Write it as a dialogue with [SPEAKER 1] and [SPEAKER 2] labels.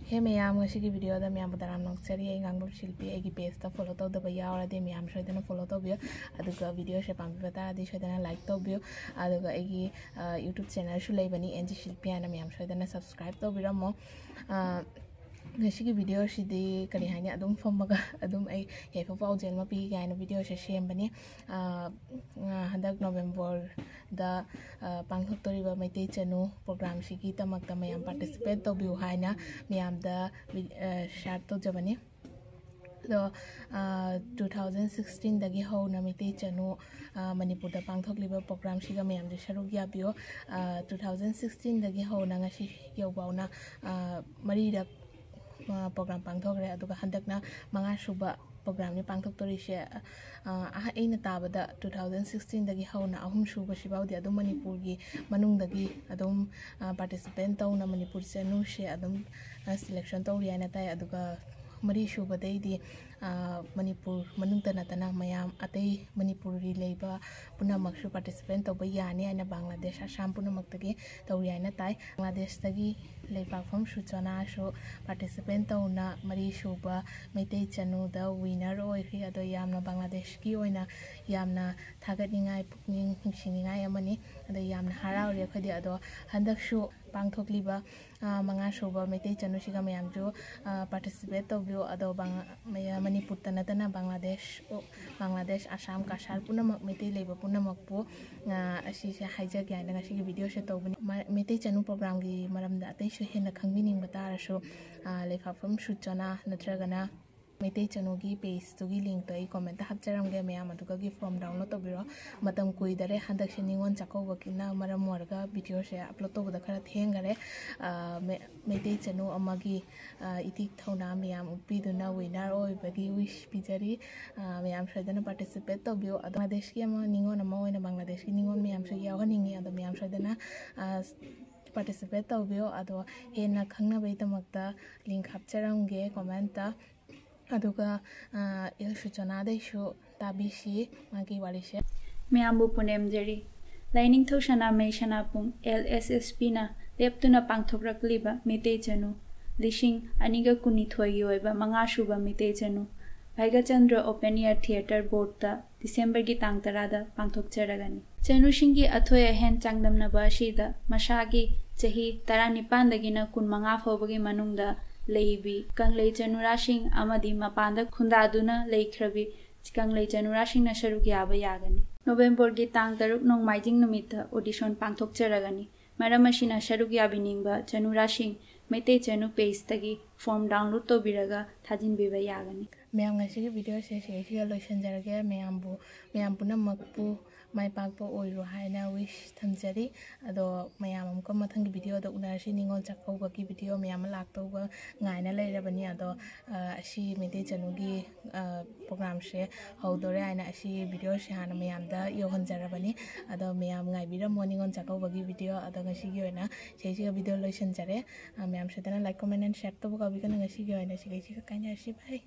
[SPEAKER 1] हे ma'am ngasi video da ma'am बदाराम नोक्सरी ए ngangbam shilpi egi page ta follow tawdaba yawrade ma'am shoidana follow tawbiyo aduga video she pambi bata adi shoidana like tawbiyo aduga egi YouTube channel shu leibani NG Shilpi ana ma'am shoidana subscribe tawbiramo ngasi video shidi kari haina adum fammaga adum ai hefa paujel ma pi gaina video she shembani handak November da pangthoktoriba maitai chanu program shigi tamakta ma'am participate tawbiu haina ma'am da share tawjabani do 2016 dagi hona maitai chanu Manipur da pangthokliba program shiga ma'am de sharuk yabiyo 2016 dagi hona ngasi yawbauna mari da program pangthokre aduga handakna manga suba program ni pangthoktori she aina tabada 2016 dagi hauna ahum suba sibaudi adum Manipur gi manung dagi adum participant tauna Manipur chanu she adum selection tawri ana tai aduga mari suba dai di Manipur manung tana mayam atai Manipuri leiba punamak su participant tawba yani ana Bangladesh Assam punamak tagi tawri ana tai Bangladesh tagi leiba phom suchana su participant tawna mari suba maitai chanu da winner oikri ado yamna Bangladesh ki oina yamna thagatningai pukning hingsingai amani ado yamna harauri khadi ado handak su pangthokliba manga suba maitai chanu siga ma'am जो participate tawbiyo ado Manipur tana Bangladesh Assam Kasar punamak maitai leiba punamak po asi se haija gyana ngasi video she tawbani maitai chanu program gi maramda atai su hena khangbining batarasu lekhafam suchana natragana maitai chanu gi page to gi link to ai comment hapcharamge ma'am aduga gi form download tawbiro matam kuidare handak se ningon chakauba kina maram morga video she upload tawbada khara thengare maitai chanu amagi itik thona ma'am upiduna winner oibagi wish pijari ma'am shoidana participate tawbiyo Bangladesh ki ama ningon ama oina Bangladesh ki ningon ma'am se yawhaningi ado ma'am shoidana participate tawbiyo ado hena khangna bai tamakta link hapcharamge comment ta aduga il suchana deishu tabisi magi warise
[SPEAKER 2] ma'am पुनेमजरी लाइनिंग थौसना मेशना पुंग LSSP ना लेप्तुना पांगथोकरकलिबा मिते चनु लिशिंग अनिगा कुनिथोयगी ओइबा मंगा सुबा मिते चनु भाइगाचंद्र open air theatre board ता दिसंबर की तांग तरादा पांगथोकचरगनी चनु सिंगी अथोय हेन चांगदमनबा असिदा मसागी चही 19 दगिना 15 फौबगी मनुंगदा लेबी कंगले चनुरासिंग अमदी मपांदा खुंदादुना लेख्रबी कंगले चनुरासिंग ना सरुक याबा यागनी नोवेम्बर की तांग तरुक नोंगमाइजिंग नुमिता ऑडिशन पांगथोकचरगनी मरम असिना सरुक याबिनिंगबा चनुरासिंग मैते चनु पेज तगी फॉर्म डाउनलोड तोबिरगा थाजिनबिबा यागनी
[SPEAKER 1] ma'am ngasi video se se loisanjarage ma'am punamakpu mai pakpo oiro haina wish thamjari ado ma'am amko mathang video da unarsi ningon chakauba ki video ma'am laktauba ngaina leirabani ado asi mete chanu gi program se haudore aina asi video se hana ma'am da yohanjarabani ado ma'am ngai bira morningon chakauba gi video ado ngasi gi oina se video loisanjare ma'am se dana like comment and share to ga bi kan ngasi gi oina se kaina si bye